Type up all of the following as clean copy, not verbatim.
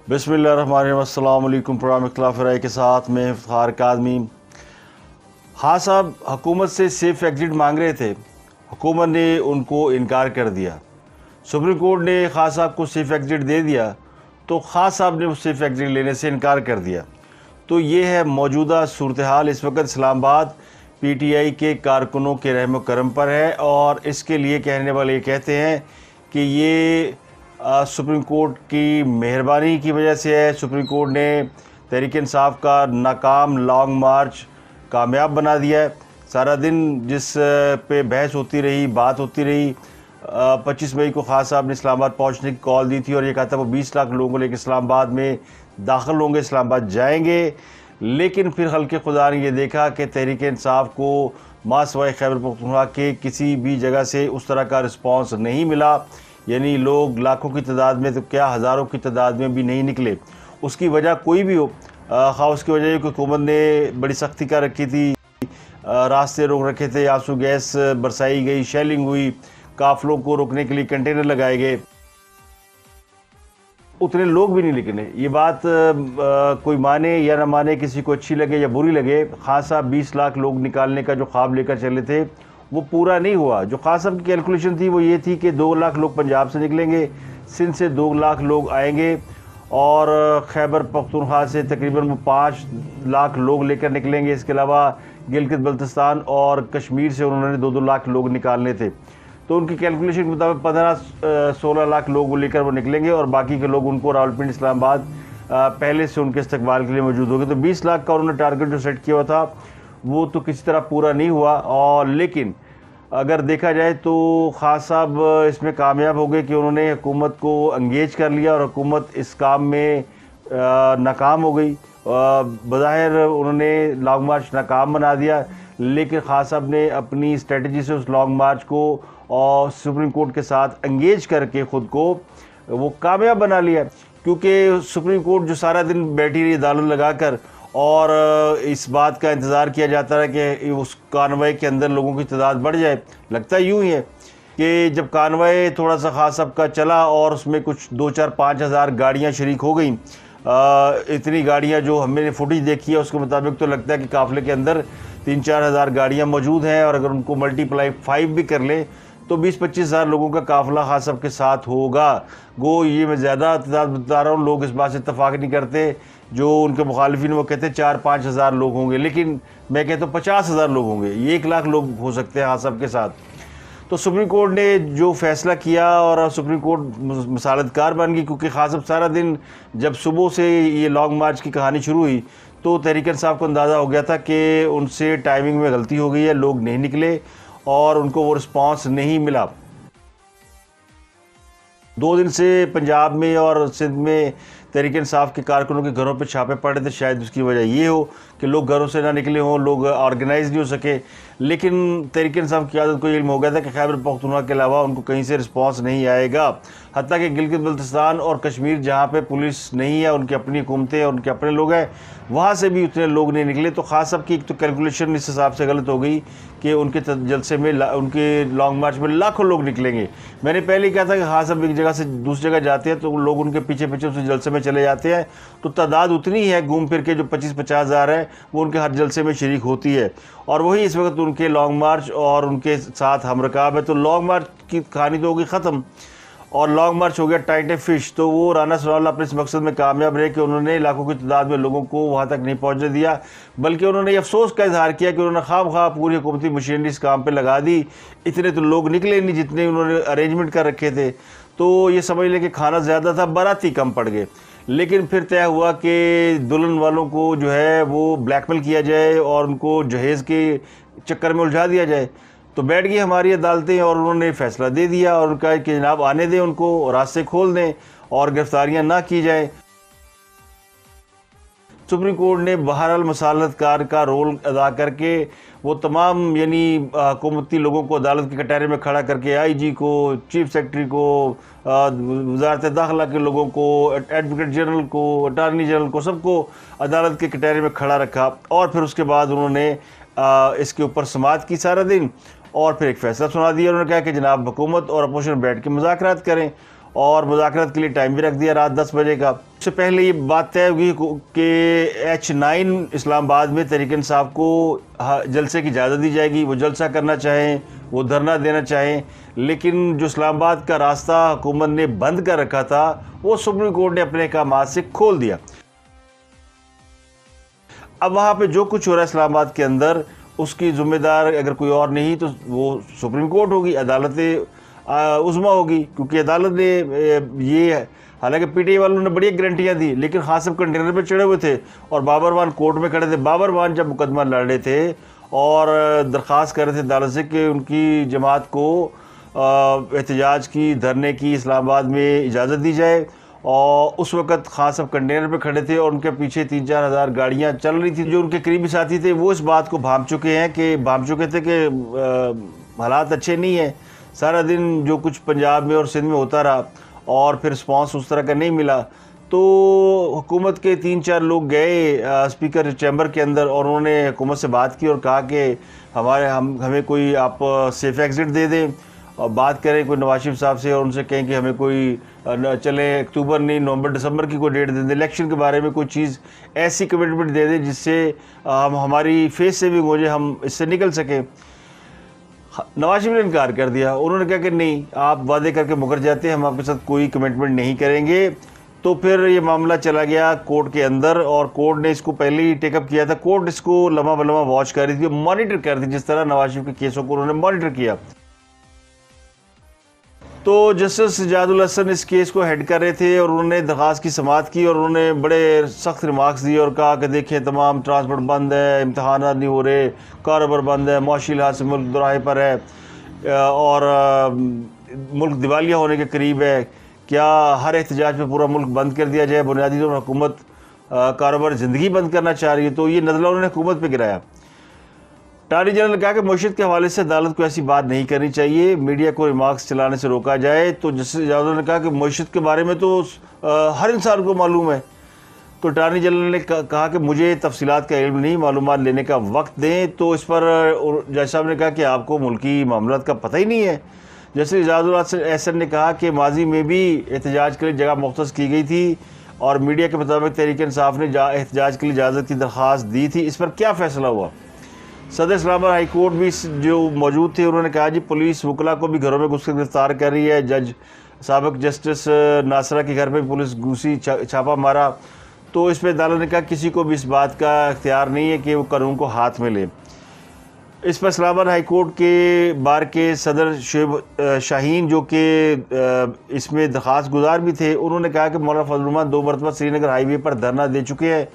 बिस्मिल्लाहिर्रहमानिर्रहीम। अस्सलाम वालेकुम। प्रोग्राम इख्तिलाफ राय के साथ मैं इफ्तिखार काज़मी। हाँ साहब हुकूमत से सेफ़ एग्ज़िट मांग रहे थे, हुकूमत ने उनको इनकार कर दिया। सुप्रीम कोर्ट ने खान साहब को सेफ़ एग्ज़िट दे दिया तो खान साहब ने उस सेफ़ एग्ज़िट लेने से इनकार कर दिया। तो ये है मौजूदा सूरत हाल। इस वक्त इस्लामाबाद PTI के कारकुनों के रहम करम पर है और इसके लिए कहने वाले ये कहते हैं कि ये सुप्रीम कोर्ट की मेहरबानी की वजह से है। सुप्रीम कोर्ट ने तहरीक इंसाफ का नाकाम लॉन्ग मार्च कामयाब बना दिया है। सारा दिन जिस पे बहस होती रही, बात होती रही, 25 मई को खान साहब ने इस्लामाबाद पहुंचने की कॉल दी थी और ये कहा था वो 20 लाख लोगों को लेकर इस्लामाबाद में दाखिल होंगे, इस्लामाबाद जाएंगे। लेकिन फिर हल्के खुदा ने ये देखा कि तहरीक इंसाफ को मासवाए खैबर पख्तूनख्वा के किसी भी जगह से उस तरह का रिस्पॉन्स नहीं मिला, यानी लोग लाखों की तादाद में तो क्या हज़ारों की तादाद में भी नहीं निकले। उसकी वजह कोई भी हो, खा उसकी वजह कि हुकूमत ने बड़ी सख्ती कर रखी थी, रास्ते रोक रखे थे, आंसू गैस बरसाई गई, शेलिंग हुई, काफ़िलों को रोकने के लिए कंटेनर लगाए गए, उतने लोग भी नहीं निकले। ये बात कोई माने या ना माने, किसी को अच्छी लगे या बुरी लगे, खान साहब 20 लाख लोग निकालने का जो ख्वाब लेकर चले थे वो पूरा नहीं हुआ। जो खान साहब की कैलकुलेशन थी वो ये थी कि 2 लाख लोग पंजाब से निकलेंगे, सिंध से 2 लाख लोग आएंगे और खैबर पख्तूनख्वा से तकरीबन वो 5 लाख लोग लेकर निकलेंगे। इसके अलावा गिलगित बल्तिस्तान और कश्मीर से उन्होंने 2-2 लाख लोग निकालने थे। तो उनकी कैलकुलेशन के मुताबिक 15-16 लाख लोग लेकर वो निकलेंगे और बाकी के लोग उनको रावलपिंडी इस्लामाबाद पहले से उनके इस्तकबाल के लिए मौजूद होंगे। तो 20 लाख का उन्होंने टारगेट जो सेट किया हुआ था वो तो किसी तरह पूरा नहीं हुआ। और लेकिन अगर देखा जाए तो खान साहब इसमें कामयाब हो गए कि उन्होंने हुकूमत को एंगेज कर लिया और हुकूमत इस काम में नाकाम हो गई। बज़ाहिर उन्होंने लॉन्ग मार्च नाकाम बना दिया, लेकिन खान साहब ने अपनी स्ट्रेटजी से उस लॉन्ग मार्च को और सुप्रीम कोर्ट के साथ एंगेज करके ख़ुद को वो कामयाब बना लिया। क्योंकि सुप्रीम कोर्ट जो सारा दिन बैठी रही अदालत लगाकर और इस बात का इंतज़ार किया जाता है कि उस कानवाई के अंदर लोगों की तादाद बढ़ जाए। लगता यूँ ही है कि जब कानवाई थोड़ा सा खास सब का चला और उसमें कुछ 2-4-5 हज़ार गाड़ियाँ शरीक हो गई, इतनी गाड़ियाँ जो हमने फुटेज देखी है उसके मुताबिक तो लगता है कि काफ़िले के अंदर 3-4 हज़ार गाड़ियाँ मौजूद हैं और अगर उनको मल्टीप्लाई 5 भी कर लें तो 20-25 हज़ार लोगों का काफ़िला खान साहब के साथ होगा। गो ये मैं ज़्यादा तादाद बता रहा हूँ, लोग इस बात से इत्तफाक नहीं करते। जो उनके मुखालिफिन वो कहते हैं 4-5 हज़ार लोग होंगे, लेकिन मैं कहता हूँ 50 हज़ार लोग होंगे, ये 1 लाख लोग हो सकते हैं खान साहब के साथ। तो सुप्रीम कोर्ट ने जो फैसला किया और सुप्रीम कोर्ट मसालतकार बन गई, क्योंकि खान साहब सारा दिन जब सुबह से ये लॉन्ग मार्च की कहानी शुरू हुई तो तहरीक इंसाफ को अंदाज़ा हो गया था कि उनसे टाइमिंग में गलती हो गई है, लोग नहीं निकले और उनको वो रिस्पांस नहीं मिला। 2 दिन से पंजाब में और सिंध में तहरीक इंसाफ के कारकुनों के घरों पे छापे पड़े थे। शायद उसकी वजह ये हो कि लोग घरों से ना निकले हों, लोग ऑर्गेनाइज नहीं हो सके। लेकिन तहरीक इंसाफ की आदत को इल्म हो गया था कि खैबर पख्तूनख्वा के अलावा उनको कहीं से रिस्पांस नहीं आएगा। हत्ता कि गिलगित बल्तिस्तान और कश्मीर जहाँ पे पुलिस नहीं है, उनकी अपनी हुकूमतें और उनके अपने लोग हैं, वहाँ से भी उतने लोग नहीं निकले। तो खास साहब की एक तो कैलकुलेशन इस हिसाब से गलत हो गई कि उनके जलसे में उनके लॉन्ग मार्च में लाखों लोग निकलेंगे। मैंने पहले ही कहा था कि खास साहब एक जगह से दूसरी जगह जाते हैं तो लोग उनके पीछे पीछे उस जलसे में चले जाते हैं, तो तादाद उतनी है घूम फिर के जो 25-50 हज़ार है वो उनके हर जलसे में शरीक होती है। और वही इस वक्त उनके लॉन्ग मार्च और उनके साथ हमरकाब है। तो लॉन्ग मार्च की कहानी तो होगी ख़त्म और लॉन्ग मार्च हो गया टाइट ए फिश। तो वो राना सनाउल्लाह अपने इस मकसद में कामयाब रहे कि उन्होंने लाखों की तादाद में लोगों को वहाँ तक नहीं पहुँचने दिया, बल्कि उन्होंने अफसोस का इजहार किया कि उन्होंने ख्वाह पूरी हुकूमती मशीनरी इस काम पर लगा दी, इतने तो लोग निकले नहीं जितने उन्होंने अरेंजमेंट कर रखे थे। तो ये समझ लें कि खाना ज़्यादा था, बाराती कम पड़ गए। लेकिन फिर तय हुआ कि दुल्हन वालों को जो है वो ब्लैकमेल किया जाए और उनको जहेज़ के चक्कर में उलझा दिया जाए। तो बैठ गई हमारी अदालतें और उन्होंने फ़ैसला दे दिया और उनका कि जनाब आने दें, उनको रास्ते खोल दें और गिरफ्तारियां ना की जाए। सुप्रीम कोर्ट ने बहरहाल मसालतकार का रोल अदा करके वो तमाम यानी हुकूमती लोगों को अदालत के कटहरे में खड़ा करके IG को, चीफ सेक्रेटरी को, वज़ारत दाखिला के लोगों को, एडवोकेट जनरल को, अटारनी जनरल को, सबको अदालत के कटहरे में खड़ा रखा। और फिर उसके बाद उन्होंने इसके ऊपर समाअत की सारा दिन और फिर एक फ़ैसला सुना दिया। उन्होंने कहा कि जनाब हुकूमत और अपोजिशन बैठ के मुज़ाकरात करें और मुज़ाकरात के लिए टाइम भी रख दिया रात 10 बजे का। उससे पहले ये बात तय हुई कि H9 इस्लामाबाद में तहरीक इंसाफ को जलसे की इजाज़त दी जाएगी। वो जलसा करना चाहें, वो धरना देना चाहें, लेकिन जो इस्लामाबाद का रास्ता हुकूमत ने बंद कर रखा था वो सुप्रीम कोर्ट ने अपने अहकामात से खोल दिया। अब वहाँ पे जो कुछ हो रहा है इस्लामाबाद के अंदर, उसकी ज़िम्मेदार अगर कोई और नहीं तो वो सुप्रीम कोर्ट होगी, अदालत उज़्मा होगी, क्योंकि अदालत ने ये, हालांकि पीटीआई वालों ने बड़ी गारंटियाँ दी, लेकिन खान साहब कंटेनर पे चढ़े हुए थे और बाबर वान कोर्ट में खड़े थे। बाबर वान जब मुकदमा लड़ रहे थे और दरख्वास्त कर रहे थे अदालत से कि उनकी जमात को एहतजाज की, धरने की इस्लामाबाद में इजाज़त दी जाए, और उस वक़्त खान साहब कंटेनर पे खड़े थे और उनके पीछे 3-4 हज़ार गाड़ियाँ चल रही थी। जो उनके करीबी साथी थे वो इस बात को भांप चुके थे कि हालात अच्छे नहीं हैं। सारा दिन जो कुछ पंजाब में और सिंध में होता रहा और फिर रिस्पॉन्स उस तरह का नहीं मिला, तो हुकूमत के 3-4 लोग गए स्पीकर चैम्बर के अंदर और उन्होंने हुकूमत से बात की और कहा कि हमें कोई आप सेफ एग्ज़िट दे दें, और बात करें कोई नवाज शरीफ साहब से और उनसे कहें कि हमें कोई चले अक्टूबर नहीं, नवंबर दिसंबर की कोई डेट दे दें, इलेक्शन के बारे में कोई चीज़ ऐसी कमिटमेंट दे दें जिससे हम हमारी फेस सेविंग हो जाए, हम इससे निकल सकें। नवाज शरीफ ने इनकार कर दिया। उन्होंने कहा कि नहीं, आप वादे करके मुकर जाते हैं, हम आपके साथ कोई कमिटमेंट नहीं करेंगे। तो फिर ये मामला चला गया कोर्ट के अंदर और कोर्ट ने इसको पहले ही टेकअप किया था। कोर्ट इसको लम्हा बलम्हा वॉच कर रही थी, मॉनिटर कर रही थी, जिस तरह नवाज शरीफ के केसों को उन्होंने मॉनिटर किया। तो जस्टिस सजादुल हसन इस केस को हेड कर रहे थे और उन्होंने दरख्वास्त की समाअत की और उन्होंने बड़े सख्त रिमार्क्स दिए और कहा कि देखें, तमाम ट्रांसपोर्ट बंद है, इम्तहानात नहीं हो रहे, कारोबार बंद है, मौशी लिहाज से मुल्क दोराहे पर है और मुल्क दिवालिया होने के करीब है। क्या हर एहतजाज पे पूरा मुल्क बंद कर दिया जाए? बुनियादी तौर पर हुकूमत कारोबार ज़िंदगी बंद करना चाह रही है। तो ये नज़ला उन्होंने हुकूमत पर गिराया। अटॉर्नी जनरल ने कहा कि मईशत के हवाले से अदालत को ऐसी बात नहीं करनी चाहिए, मीडिया को रिमार्क्स चलाने से रोका जाए। तो जस्टिस जादव ने कहा कि मईशत के बारे में तो हर इंसान को मालूम है। तो अटॉर्नी जनरल ने कहा कि मुझे तफसीलात का इल्म नहीं, मालूमात लेने का वक्त दें। तो इस पर जज साहब ने कहा कि आपको मुल्की मामलात का पता ही नहीं है। जस्टिस जादुल एहसन ने कहा कि माजी में भी एहतजाज के लिए जगह मुख्तस की गई थी और मीडिया के मुताबिक तहरीक इंसाफ ने एहतजाज के लिए इजाज़त की दरख्वास्त दी थी। इस पर क्या फ़ैसला हुआ? सदर इस्लामाबाद हाई कोर्ट भी जो मौजूद थे उन्होंने कहा जी पुलिस वकला को भी घरों में घुस कर गिरफ्तार कर रही है। जज साबिक जस्टिस नासरा के घर पे पुलिस घुसी, छापा मारा। तो इस पर अदालत ने कहा किसी को भी इस बात का इख्तियार नहीं है कि वो कानून को हाथ में ले। इस पर इस्लामाबाद हाई कोर्ट के बार के सदर शुएब शाहीन जो कि इसमें दरख्वास्त गुजार भी थे, उन्होंने कहा कि मौलाना फजल रहमान 2 मरतबा श्रीनगर हाईवे पर धरना दे चुके हैं,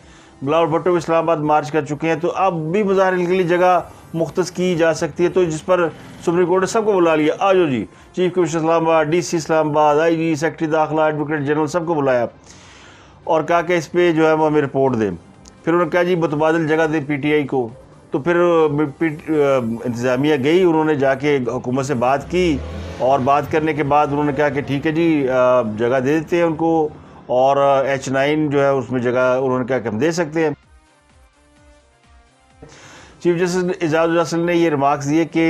बिलावल भुट्टो इस्लामाबाद मार्च कर चुके हैं। तो अब भी मुजाहरे के लिए जगह मुख्तस की जा सकती है। तो जिस पर सुप्रीम कोर्ट ने सबको बुला लिया, आ जाओ जी, chief commissioner Islamabad, DC Islamabad, IG, secretary दाखिला, एडवोकेट जनरल, सबको बुलाया और कहा कि इस पर जो है वो हमें रिपोर्ट दें। फिर उन्होंने कहा जी मुतबादिल जगह दें PTI को। तो फिर इंतज़ामिया गई, उन्होंने जाके हुकूमत से बात की और बात करने के बाद उन्होंने कहा कि ठीक है जी, जगह दे देते हैं उनको, और H9 जो है उसमें जगह उन्होंने कहा कि हम दे सकते हैं। चीफ जस्टिस एजाजुल हसन ने ये रिमार्क्स दिए कि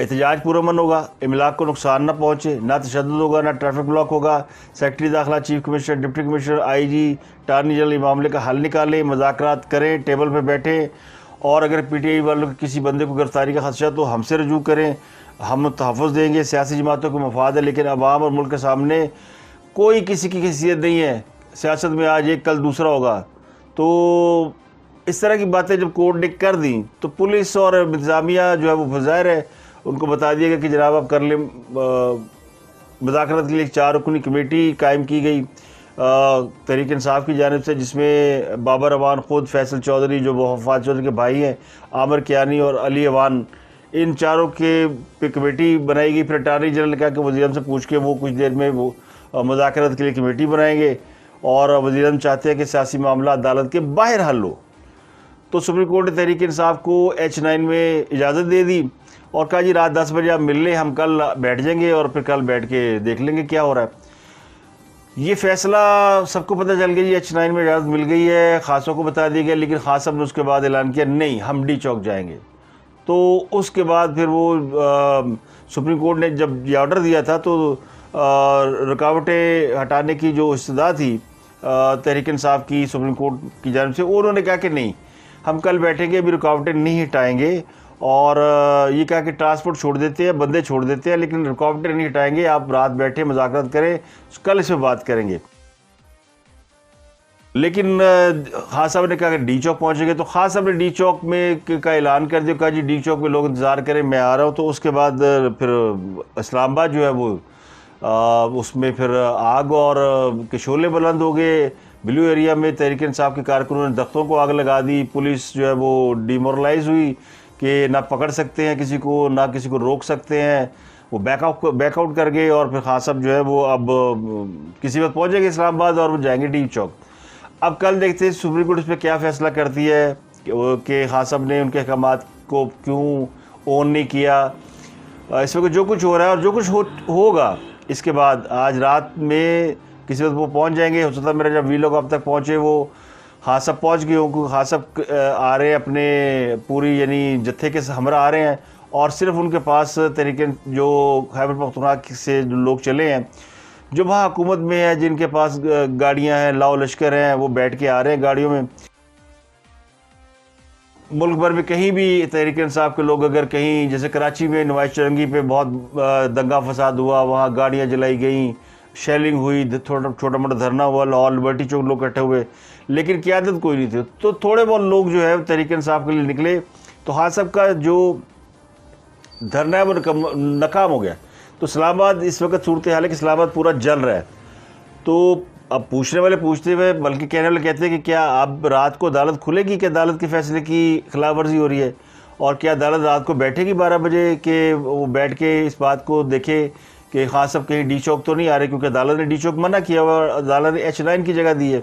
एहतजाज पुरअमन होगा, इमलाक को नुकसान ना पहुँचे, ना तशद्दुद होगा, ना ट्रैफिक ब्लॉक होगा। सेक्रेटरी दाखिला, chief commissioner, deputy commissioner, IG, attorney general मामले का हल निकालें, मुज़ाकरात करें, टेबल पर बैठें, और अगर PTI वालों के किसी बंदे को गिरफ्तारी का खदशा तो हमसे रजू करें, हम तहफ़्फ़ुज़ देंगे। सियासी जमातों को मफाद है, लेकिन अवाम और मुल्क के सामने कोई किसी की हैसियत नहीं है। सियासत में आज एक कल दूसरा होगा। तो इस तरह की बातें जब कोर्ट ने कर दी तो पुलिस और इंतज़ामिया जो है वो ज़ाहिर है उनको बता दिया गया कि जनाब आप कर लें। मुज़ाकरात के लिए 4 रुकनी कमेटी कायम की गई तहरीक इंसाफ की जानिब से, जिसमें बाबर अवान ख़ुद, फैसल चौधरी जो वफ़ात चौधरी के भाई हैं, आमिर कियानी और अली अवान, इन चारों के पे कमेटी बनाई गई। फिर अटॉर्नी जनरल ने कहा कि वज़ीर-ए-आज़म से पूछ के वो कुछ देर में वो मुज़ाकरात के लिए कमेटी बनाएंगे और वज़ीर-ए-आज़म चाहते हैं कि सियासी मामला अदालत के बाहर हल हो। तो सुप्रीम कोर्ट ने तहरीक इंसाफ को H9 में इजाज़त दे दी और कहा जी रात 10 बजे आप मिल लें, हम कल बैठ जाएंगे और फिर कल बैठ के देख लेंगे क्या हो रहा है। ये फ़ैसला सबको पता चल गया जी, H9 में इजाज़त मिल गई है, खासों को बता दिया गया, लेकिन खास साहब ने उसके बाद ऐलान किया नहीं, हम D चौक जाएंगे। तो उसके बाद फिर वो सुप्रीम कोर्ट ने जब ये ऑर्डर दिया था तो रुकावटें हटाने की जो इस्तदा थी तहरीक इंसाफ की सुप्रीम कोर्ट की जानिब से, उन्होंने कहा कि नहीं, हम कल बैठेंगे, अभी रुकावटें नहीं हटाएंगे। और ये कहा कि ट्रांसपोर्ट छोड़ देते हैं, बंदे छोड़ देते हैं, लेकिन रुकावटें नहीं हटाएंगे, आप रात बैठे मुज़ाकरात करें, कल इस पर बात करेंगे। लेकिन खान साहब ने कहा कि डी चौक पहुँचेंगे, तो खान साहब ने डी चौक में का ऐलान कर दिया, कहा जी डी चौक में लोग इंतज़ार करें, मैं आ रहा हूँ। तो उसके बाद फिर इस्लामाबाद जो है वो उसमें फिर आग और के शोले बुलंद हो गए। ब्लू एरिया में तहरीक इंसाफ के कारकुनों ने दख्तों को आग लगा दी। पुलिस जो है वो डिमोरलाइज हुई कि ना पकड़ सकते हैं किसी को, ना किसी को रोक सकते हैं। वो बैकआउट कर गए और फिर खान साहब जो है वो अब किसी वक्त पहुँचेंगे इस्लामाबाद और वो जाएंगे डी चौक। अब कल देखते हैं सुप्रीम कोर्ट इस पर क्या फ़ैसला करती है कि खान साहब ने उनके अहकामात को क्यों ऑन नहीं किया। इस वक्त जो कुछ हो रहा है और जो कुछ होगा इसके बाद, आज रात में किसी वक्त वो पहुंच जाएंगे। हो सकता है मेरा जब वी लोग अब तक पहुंचे वो खान साहब पहुंच गए हों, खान साहब आ रहे हैं अपने पूरी यानी जत्थे के हमरा आ रहे हैं, और सिर्फ उनके पास तरीके जो खैबर पख्तूनख्वा से जो लोग चले हैं, जो वहाँ हुकूमत में है, जिनके पास गाड़ियाँ हैं, लाओ लश्कर हैं, वो बैठ के आ रहे हैं गाड़ियों में। मुल्क भर में कहीं भी तहरीक इंसाफ के लोग अगर कहीं, जैसे कराची में नवाज चौरंगी पे बहुत दंगा फसाद हुआ, वहाँ गाड़ियाँ जलाई गई, शेलिंग हुई, छोटा मोटा धरना हुआ, लाहौर लिबर्टी चौक लोग इकट्ठे हुए, लेकिन क़यादत कोई नहीं थी। तो थोड़े बहुत लोग जो है तहरीक इंसाफ के लिए निकले, तो खान साहब का जो धरना है वो नाकाम हो गया। तो इस्लामाबाद इस वक्त सूरत हाल है कि इस्लामाबाद पूरा जल रहा है। तो अब पूछने वाले पूछते हुए, बल्कि कहने वाले कहते हैं कि क्या अब रात को अदालत खुलेगी, कि अदालत के फैसले की खिलाफ वर्जी हो रही है, और क्या अदालत रात को बैठेगी 12 बजे के वो बैठ के इस बात को देखे कि खान साहब कहीं डी चौक तो नहीं आ रहे, क्योंकि अदालत ने डी चौक मना किया हुआ, अदालत ने H9 की जगह दी है।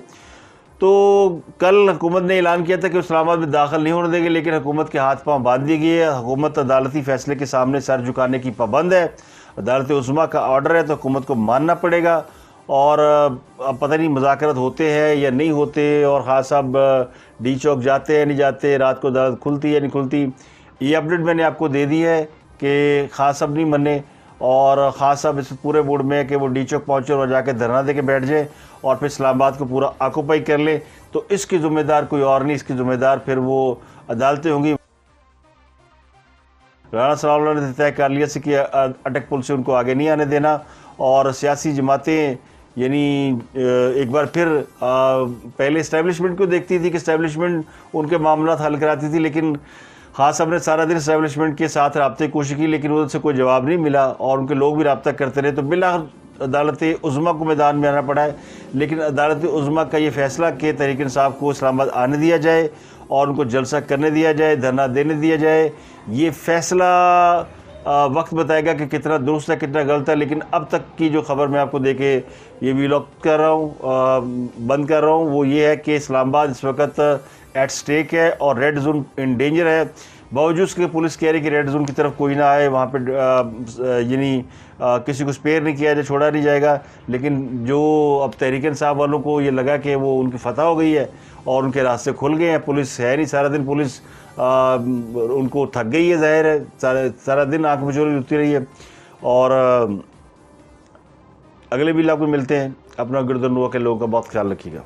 तो कल हुकूमत ने ऐलान किया था कि इस्लामाबाद में दाखिल नहीं होने देंगे, लेकिन हुकूमत के हाथ पाँव बांध दिए गए। हुकूमत अदालती फैसले के सामने सर झुकाने की पाबंद है। अदालत उज़्मा का ऑर्डर है तो हुकूमत को मानना पड़ेगा। और अब पता नहीं मुज़ाकरात होते हैं या नहीं होते, और खान साहब डी चौक जाते हैं नहीं जाते, रात को अदालत खुलती है नहीं खुलती। ये अपडेट मैंने आपको दे दी है कि खान साहब नहीं मने, और खान साहब इस पूरे मूड में है कि वो डी चौक पहुँचे और जाके धरना दे के बैठ जाए और फिर इस्लामाबाद को पूरा ऑक्यूपाई कर ले। तो इसकी ज़िम्मेदार कोई और नहीं, इसकी ज़िम्मेदार फिर वो अदालतें होंगी। राना सलाउल्लाह ने तय कर लिया कि अटक पुल से उनको आगे नहीं आने देना, और सियासी जमातें यानी एक बार फिर पहले इस्टेब्लिशमेंट को देखती थी कि इस्टेब्लिशमेंट उनके मामला हल कराती थी, लेकिन खान साहब ने सारा दिन इस्टेब्लिशमेंट के साथ रब्ते की कोशिश की, लेकिन उनसे कोई जवाब नहीं मिला और उनके लोग भी रब्ता करते रहे। तो बिलाखिर अदालत उज़्मा को मैदान में आना पड़ा है। लेकिन अदालत उज़्मा का ये फैसला कि तहरीक इंसाफ को इस्लामाबाद आने दिया जाए और उनको जलसा करने दिया जाए, धरना देने दिया जाए, ये फ़ैसला वक्त बताएगा कि कितना दुरुस्त है कितना गलत है। लेकिन अब तक की जो खबर मैं आपको दे के ये व्लॉग कर रहा हूँ, बंद कर रहा हूँ, वो ये है कि इस्लामाबाद इस वक्त एट स्टेक है और रेड जोन इन डेंजर है। बावजूद उसके पुलिस कह रही कि रेड जोन की तरफ कोई ना आए, वहाँ पे यानी किसी को स्पेयर नहीं किया जाए, छोड़ा नहीं जाएगा। लेकिन जो अब तहरीक इंसाफ वालों को ये लगा कि वो उनकी फतह हो गई है और उनके रास्ते खुल गए हैं, पुलिस है नहीं, सारा दिन पुलिस उनको थक गई है, ज़ाहिर है सारा दिन आँख मचोली होती रही है। और अगले व्लॉग में मिलते हैं। अपना गिरदनवा के लोगों का बहुत ख्याल रखिएगा।